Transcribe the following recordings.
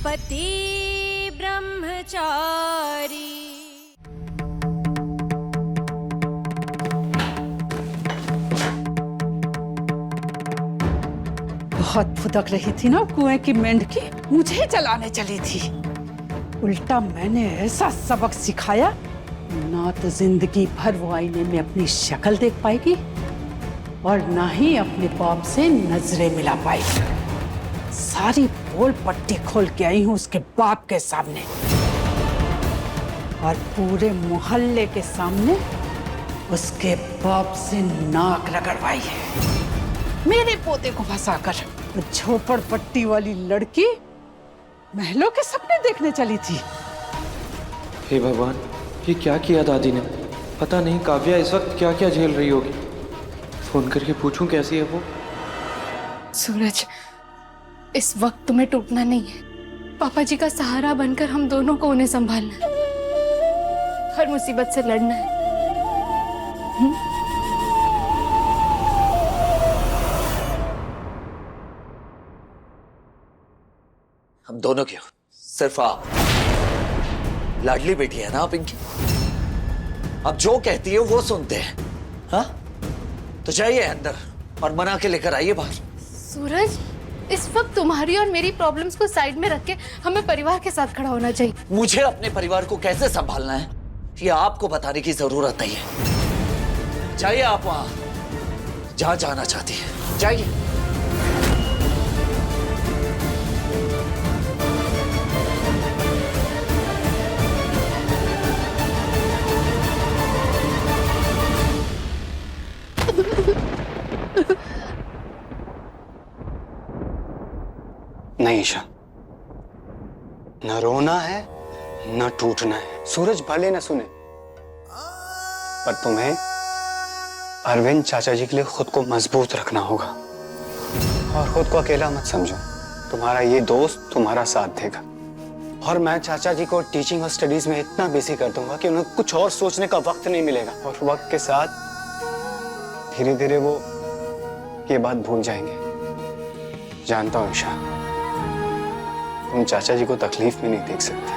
पति ब्रह्मचारी। बहुत फुदक रही थी ना कुएं की मेंढकी, मुझे ही जलाने चली थी। उल्टा मैंने ऐसा सबक सिखाया, ना तो जिंदगी भर वो आईने में अपनी शक्ल देख पाएगी और ना ही अपने बाप से नजरें मिला पाएगी। सारी पोल पट्टी खोल के आई हूं उसके बाप के सामने और पूरे मोहल्ले के सामने उसके बाप से नाक रगड़वाई है। मेरे पोते को फंसाकर झोपड़पट्टी वाली लड़की महलों के सपने देखने चली थी। हे भगवान, ये क्या किया दादी ने? पता नहीं काव्या इस वक्त क्या क्या झेल रही होगी। फोन करके पूछूं कैसी है वो। सूरज, इस वक्त तुम्हें टूटना नहीं है। पापा जी का सहारा बनकर हम दोनों को उन्हें संभालना है, हर मुसीबत से लड़ना है। हम दोनों क्यों, सिर्फ आप। लाडली बेटी है ना आप इनकी, अब जो कहती है वो सुनते हैं। हाँ तो जाइए अंदर और मना के लेकर आइए बाहर। सूरज, इस वक्त तुम्हारी और मेरी प्रॉब्लम्स को साइड में रख के हमें परिवार के साथ खड़ा होना चाहिए। मुझे अपने परिवार को कैसे संभालना है ये आपको बताने की जरूरत नहीं है। जाइए आप वहां जहां जाना चाहती है, जाइए। नहीं ईशा, न रोना है न टूटना है। सूरज भले न सुने, पर तुम्हें अरविंद चाचा जी के लिए खुद को मजबूत रखना होगा और खुद को अकेला मत समझो। तुम्हारा ये दोस्त तुम्हारा साथ देगा और मैं चाचा जी को टीचिंग और स्टडीज में इतना बिजी कर दूंगा कि उन्हें कुछ और सोचने का वक्त नहीं मिलेगा और वक्त के साथ धीरे धीरे वो ये बात भूल जाएंगे। जानता हूं ईशा, तुम चाचा जी को तकलीफ में नहीं देख सकते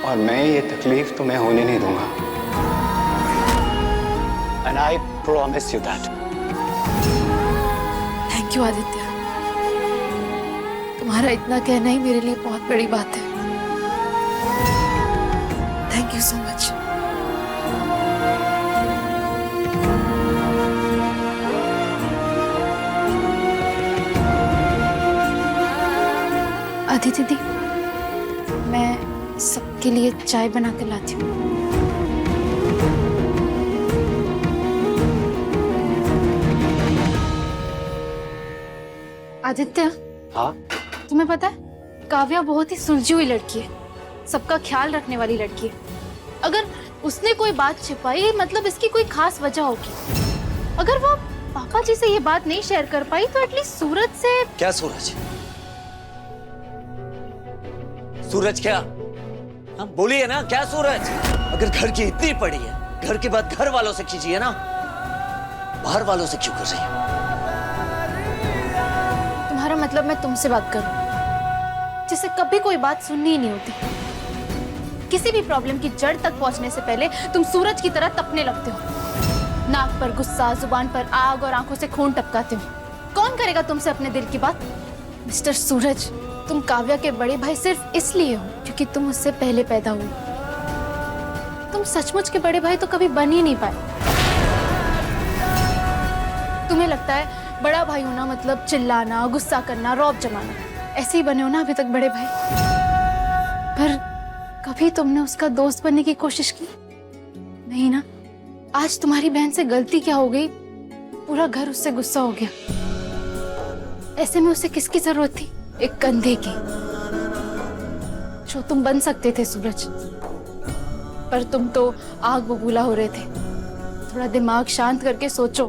और मैं ये तकलीफ तुम्हें होने नहीं दूंगा। And I promise you that. Thank you Aditya, तुम्हारा इतना कहना ही मेरे लिए बहुत बड़ी बात है। Thank you so much. आदि दीदी, मैं सबके लिए चाय बना कर लाती हूँ। आदित्य, हाँ? तुम्हें पता है काव्या बहुत ही सुलझी हुई लड़की है, सबका ख्याल रखने वाली लड़की है। अगर उसने कोई बात छिपाई मतलब इसकी कोई खास वजह होगी। अगर वो पापा जी से ये बात नहीं शेयर कर पाई तो एटलीस्ट सूरज से। क्या सूरज? सूरज क्या? हाँ बोलिए ना, क्या सूरज? अगर घर की इतनी पड़ी है, घर की बात घर वालों से कीजिए ना, बाहर वालों से क्यों कर रही है? तुम्हारा मतलब मैं तुमसे बात करूं जिसे कभी कोई बात सुननी ही नहीं होती। किसी भी प्रॉब्लम की जड़ तक पहुंचने से पहले तुम सूरज की तरह तपने लगते हो। नाक पर गुस्सा, जुबान पर आग और आंखों से खून टपकाते हो। कौन करेगा तुमसे अपने दिल की बात? मिस्टर सूरज, तुम काव्या के बड़े भाई सिर्फ इसलिए हो क्योंकि तुम उससे पहले पैदा हुए। तुम सचमुच के बड़े भाई तो कभी बन ही नहीं पाए। तुम्हें लगता है बड़ा भाई होना मतलब चिल्लाना, गुस्सा करना, रौब जमाना। ऐसे ही बने हो ना अभी तक बड़े भाई। पर कभी तुमने उसका दोस्त बनने की कोशिश की? नहीं ना। आज तुम्हारी बहन से गलती क्या हो गई, पूरा घर उससे गुस्सा हो गया। ऐसे में उसे किसकी जरूरत थी? एक कंधे की, जो तुम बन सकते थे सूरज। पर तुम तो आग बबूला हो रहे थे। थोड़ा दिमाग शांत करके सोचो।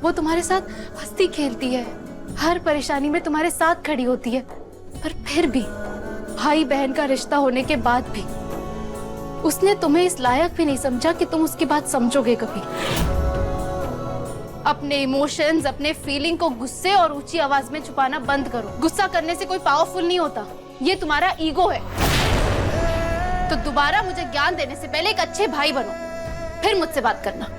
वो तुम्हारे साथ हंसती खेलती है, हर परेशानी में तुम्हारे साथ खड़ी होती है, पर फिर भी भाई बहन का रिश्ता होने के बाद भी उसने तुम्हें इस लायक भी नहीं समझा कि तुम उसकी बात समझोगे कभी। अपने इमोशंस, अपने फीलिंग को गुस्से और ऊंची आवाज में छुपाना बंद करो। गुस्सा करने से कोई पावरफुल नहीं होता, ये तुम्हारा ईगो है। तो दोबारा मुझे ज्ञान देने से पहले एक अच्छे भाई बनो, फिर मुझसे बात करना।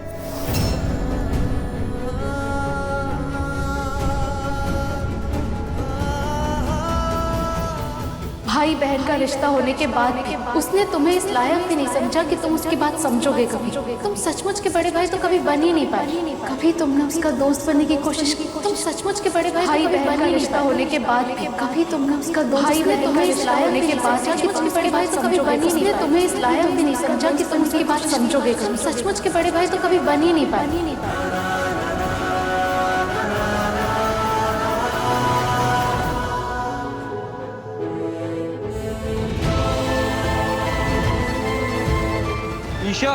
भाई बहन का रिश्ता होने के बाद भी उसने तुम्हें इस लायक भी नहीं समझा कि तुम उसकी बात समझोगे कभी। तुम सचमुच के बड़े भाई तो कभी बन ही नहीं पाए। कभी तुमने उसका दोस्त बनने की कोशिश की। तुम सचमुच के बड़े भाई बहन का रिश्ता होने के बाद भी कभी तुमने उसका दोस्त बनने का रिश्ता होने के बाद सचमुच के बड़े भाई तो कभी बन ही नहीं। तुम्हें इस लायक भी नहीं समझा कि तुम उसकी बात समझोगे कभी। सचमुच के बड़े भाई तो कभी बन ही नहीं पाए। ईशा,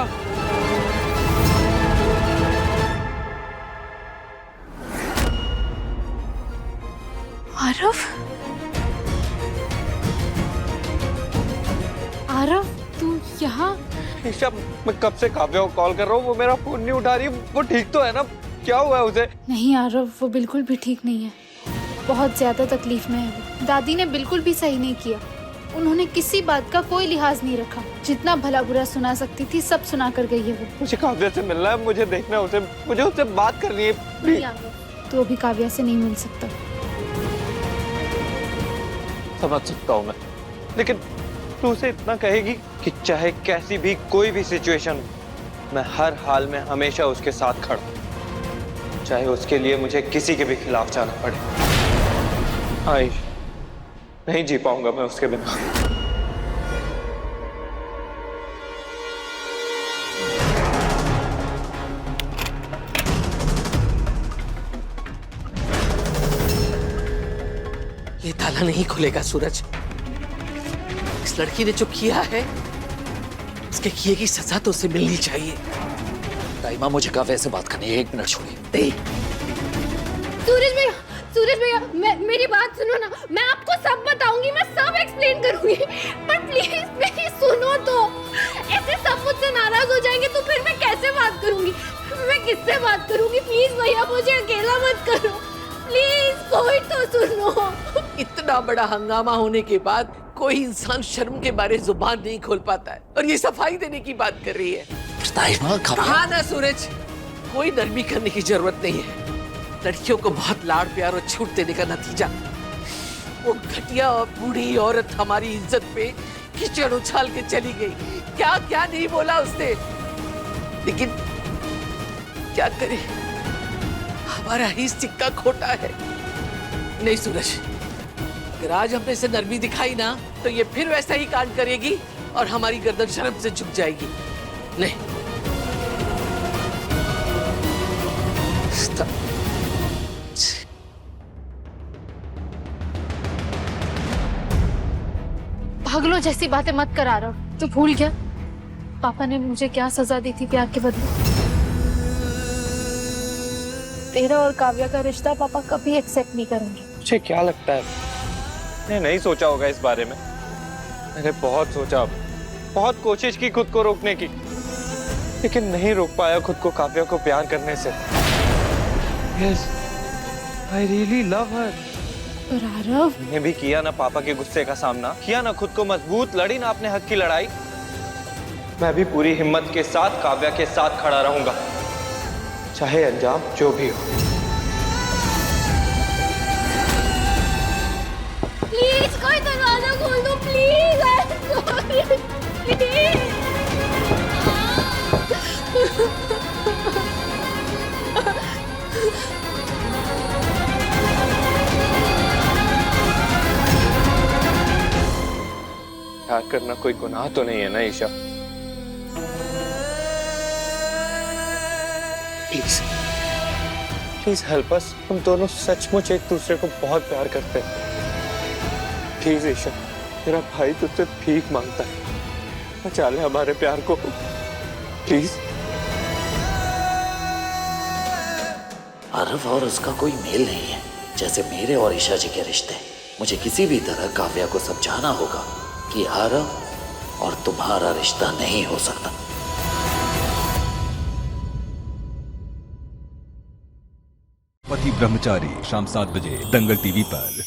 आरव, आरव, तू यहाँ? ईशा, मैं कब से काव्या को कॉल कर रहा हूँ, वो मेरा फोन नहीं उठा रही। वो ठीक तो है ना? क्या हुआ है उसे? नहीं आरव, वो बिल्कुल भी ठीक नहीं है। बहुत ज्यादा तकलीफ में है वो। दादी ने बिल्कुल भी सही नहीं किया। उन्होंने किसी बात का कोई लिहाज नहीं रखा। जितना भला बुरा सुना सकती थी सब सुना कर गई है वो। मुझे काव्या से मिलना है, मुझे देखना है उसे, मुझे उससे बात करनी है। प्लीज। तो अभी काव्या से नहीं मिल सकता। समझ सकता हूँ मैं, लेकिन तू उसे इतना कहेगी कि चाहे कैसी भी कोई भी सिचुएशन, मैं हर हाल में हमेशा उसके साथ खड़ा, चाहे उसके लिए मुझे किसी के भी खिलाफ जाना पड़े। हाँ, नहीं जी पाऊंगा मैं उसके बिना। ये ताला नहीं खुलेगा सूरज। इस लड़की ने जो किया है उसके किए की सजा तो उसे मिलनी चाहिए। ताइमा, मुझे काव्या से बात करनी है, 1 मिनट छोड़िए। सूरज भैया, मेरी बात सुनो ना। मैं आपको सब बताऊंगी, मैं सब एक्सप्लेन करूंगी, पर प्लीज मेरी सुनो तो। ऐसे सब मुझसे नाराज हो जाएंगे तो फिर मैं कैसे बात करूंगी? मैं किससे बात करूंगी? प्लीज भैया, मुझे अकेला मत करो, प्लीज कोई तो सुनो। इतना बड़ा हंगामा होने के बाद कोई इंसान शर्म के बारे जुबान नहीं खोल पाता है, और ये सफाई देने की बात कर रही है। ताइमा, कहा ना सूरज, कोई नरमी करने की जरूरत नहीं है। लड़कियों को बहुत लाड़ प्यार और छूट देने का नतीजा वो घटिया और बूढ़ी औरत हमारी इज्जत पे कीचड़ उछाल के चली गई। क्या क्या नहीं बोला उसने, लेकिन क्या करे, हमारा ही सिक्का खोटा है। नहीं सूरज, अगर आज हमने इसे नरमी दिखाई ना तो ये फिर वैसा ही कांड करेगी और हमारी गर्दन शर्म से झुक जाएगी। नहीं, पागलों जैसी बातें मत करा रहा हूँ। तू भूल गया पापा ने मुझे क्या सजा दी थी प्यार के बदले? तेरा और काव्या का रिश्ता पापा कभी एक्सेप्ट नहीं करेंगे। मुझे क्या लगता है, मैंने नहीं सोचा होगा इस बारे में। मैंने बहुत सोचा, बहुत कोशिश की खुद को रोकने की, लेकिन नहीं रोक पाया खुद को काव्या को प्यार करने से। Yes, I really love her. पर आरव, मैंने भी किया ना पापा के गुस्से का सामना, किया ना खुद को मजबूत, लड़ी ना अपने हक की लड़ाई। मैं भी पूरी हिम्मत के साथ काव्या के साथ खड़ा रहूंगा, चाहे अंजाम जो भी हो। प्लीज कोई दरवाजा खोल दो, प्लीज। प्लीज प्यार करना कोई गुनाह तो नहीं है ना Isha? Please please help us. हम दोनों सचमुच एक दूसरे को बहुत प्यार करते हैं। प्लीज ईशा, मेरा भाई तुझसे भीख मांगता है, बचा ले हमारे प्यार को प्लीज। आरव और उसका कोई मेल नहीं है, जैसे मेरे और ईशा जी के रिश्ते। मुझे किसी भी तरह काव्या को समझाना होगा कि आरव और तुम्हारा रिश्ता नहीं हो सकता। ब्रह्मचारी शाम 7 बजे दंगल टीवी पर।